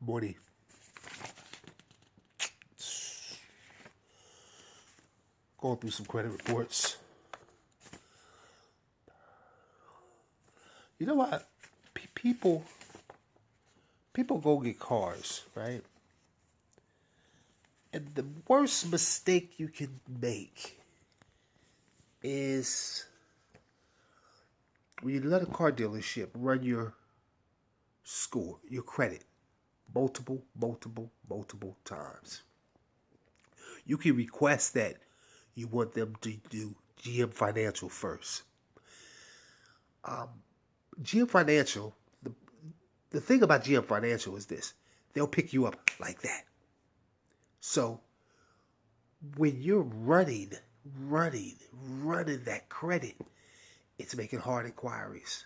Morning. Going through some credit reports. You know what? People go get cars, right? And the worst mistake you can make is when you let a car dealership run your score, your credit, multiple times. You can request that you want them to do GM Financial first. GM Financial, the thing about GM Financial is this: they'll pick you up like that. So when you're running that credit, it's making hard inquiries.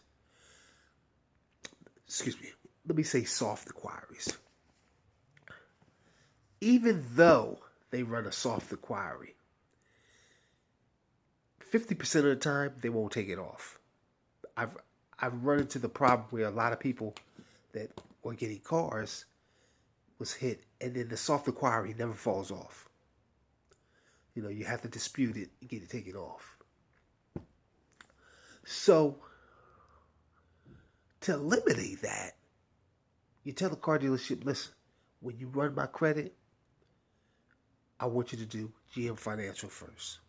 Excuse me. Let me say soft inquiries. Even though they run a soft inquiry, 50% of the time they won't take it off. I've run into the problem where a lot of people that were getting cars was hit, and then the soft inquiry never falls off. You know, you have to dispute it and get it taken off. So to eliminate that, you tell the car dealership, listen, when you run my credit, I want you to do GM Financial first.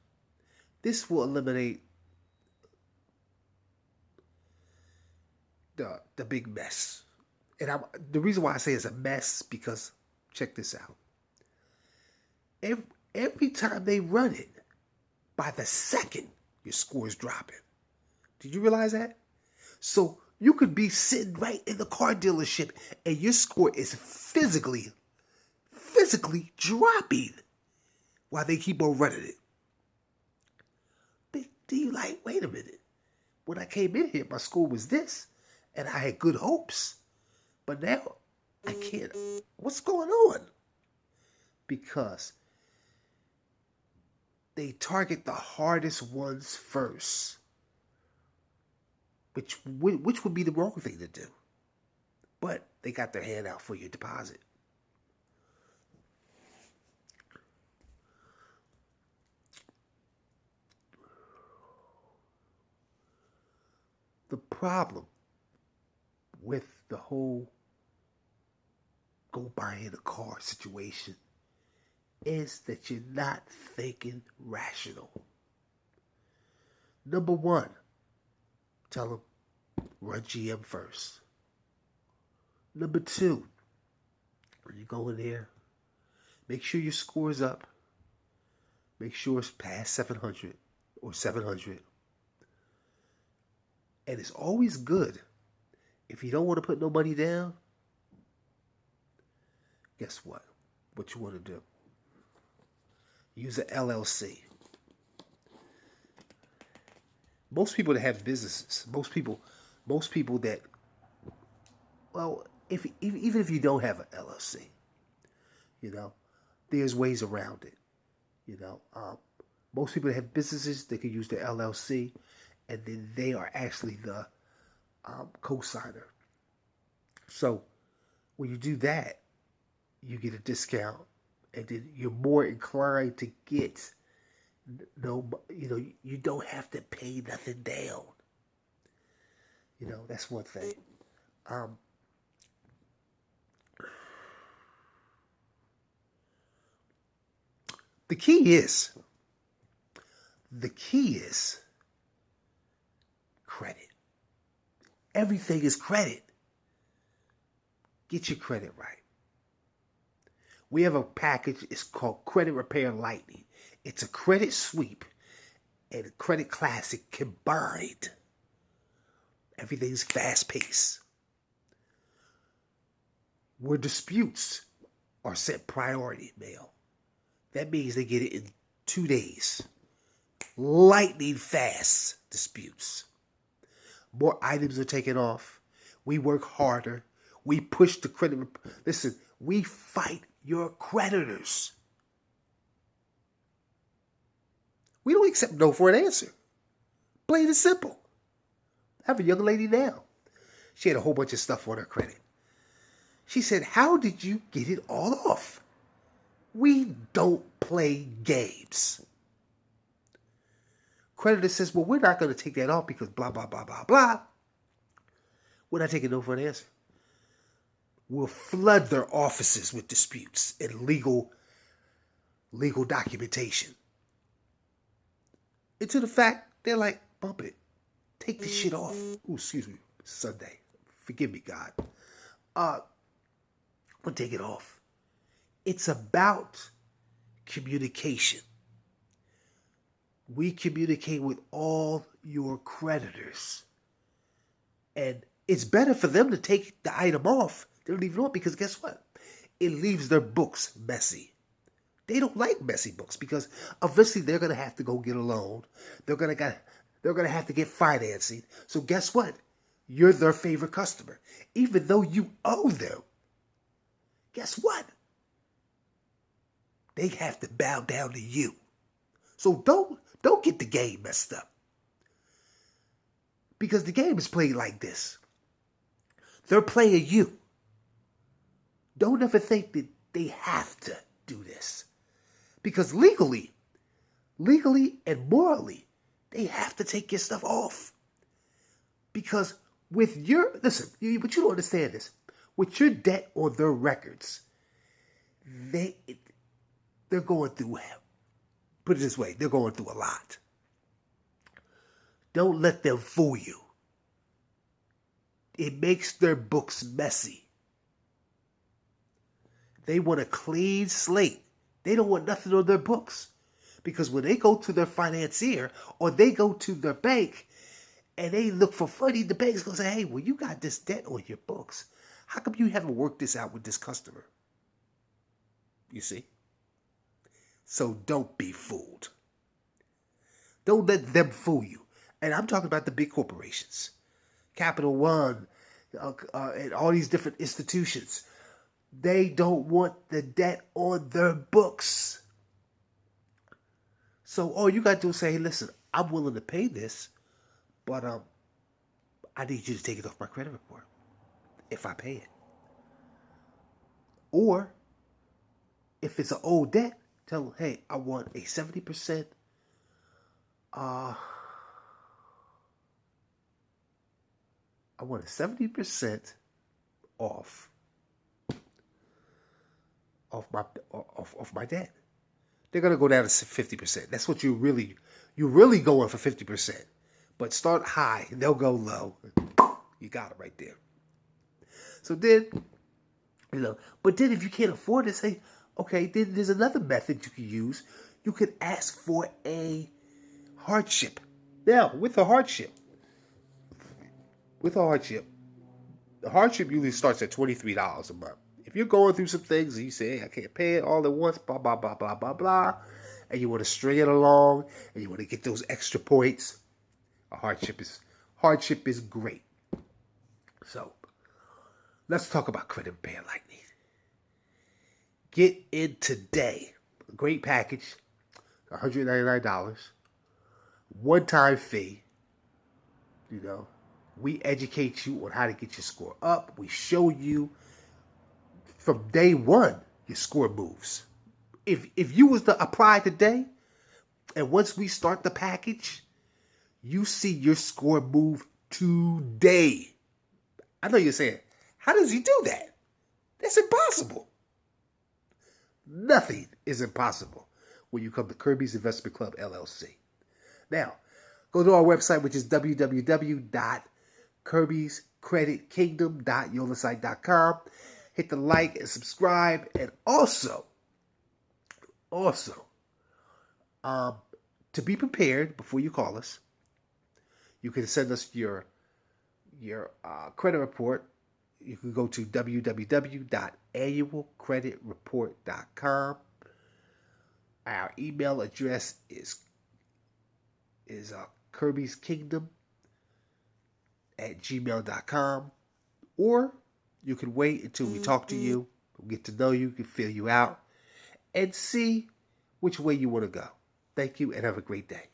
This will eliminate the big mess. And the reason why I say it's a mess because check this out. Every time they run it, by the second, your score is dropping. Did you realize that? So you could be sitting right in the car dealership and your score is physically dropping while they keep on running it. Do you like, wait a minute. When I came in here, my score was this, and I had good hopes. But now, I can't. What's going on? Because they target the hardest ones first, which would be the wrong thing to do. But they got their hand out for your deposit. The problem with the whole go buying a car situation is that you're not thinking rational. Number one, tell them run GM first. Number two, when you go in there, make sure your score's up. Make sure it's past 700 or 700. And it's always good, if you don't want to put no money down, guess what? What you want to do? Use an LLC. Most people that have businesses, most people that, well, even if you don't have an LLC, you know, there's ways around it. You know, most people that have businesses, they can use their LLC, and then they are actually the co-signer. So when you do that, you get a discount, and then you're more inclined to get you don't have to pay nothing down. You know, that's one thing. The key is credit. Everything is credit. Get your credit right. We have a package, it's called Credit Repair Lightning. It's a credit sweep and a credit classic combined. Everything's fast paced. Where disputes are sent priority mail. That means they get it in 2 days. Lightning fast disputes. More items are taken off. We work harder. We push the credit. Listen, we fight your creditors. We don't accept no for an answer. Plain and simple. I have a young lady now. She had a whole bunch of stuff on her credit. She said, how did you get it all off? We don't play games. Creditor says, well, we're not going to take that off because blah, blah, blah, blah, blah. We're not taking no for an answer. We'll flood their offices with disputes and legal documentation. And to the fact, they're like, bump it. Take this shit off. Ooh, excuse me. Sunday. Forgive me, God. We'll take it off. It's about communication. We communicate with all your creditors. And it's better for them to take the item off than leave it on, because guess what? It leaves their books messy. They don't like messy books because eventually they're going to have to go get a loan. They're going to have to get financing. So guess what? You're their favorite customer. Even though you owe them, guess what? They have to bow down to you. So don't get the game messed up. Because the game is played like this. They're playing you. Don't ever think that they have to do this. Because legally and morally, they have to take your stuff off. Because with your, listen, but you don't understand this. With your debt on their records, they're going through, put it this way, they're going through a lot. Don't let them fool you. It makes their books messy. They want a clean slate. They don't want nothing on their books. Because when they go to their financier or they go to their bank and they look for money, the bank's going to say, hey, well, you got this debt on your books. How come you haven't worked this out with this customer? You see? So don't be fooled. Don't let them fool you. And I'm talking about the big corporations. Capital One, and all these different institutions. They don't want the debt on their books. So all you got to do is say, hey, listen, I'm willing to pay this, but I need you to take it off my credit report if I pay it. Or if it's an old debt, tell them, hey, I want a 70%, I want a 70% off my debt. They're gonna go down to 50%. That's what you're really going for 50%. But start high and they'll go low. You got it right there. So then, but then if you can't afford it, say, okay, then there's another method you can use. You could ask for a hardship. Now, with a hardship, the hardship usually starts at $23 a month. If you're going through some things and you say, hey, I can't pay it all at once, blah, blah, blah, blah, blah, blah, and you want to string it along and you want to get those extra points, a hardship is great. So, let's talk about Credit Repair Lightning. Get in today. A great package, $199, one-time fee. We educate you on how to get your score up. We show you from day one your score moves. If you was to apply today, and once we start the package, you see your score move today. I know you're saying, how does he do that? That's impossible. Nothing is impossible when you come to Kirby's Investment Club, LLC. Now, go to our website, which is www.kirbyscreditkingdom.yolasite.com. Hit the like and subscribe. And also, to be prepared before you call us, you can send us your credit report. You can go to www.annualcreditreport.com. Our email address is kirbyskingdom@gmail.com. Or you can wait until we talk to you, get to know you, can fill you out, and see which way you want to go. Thank you and have a great day.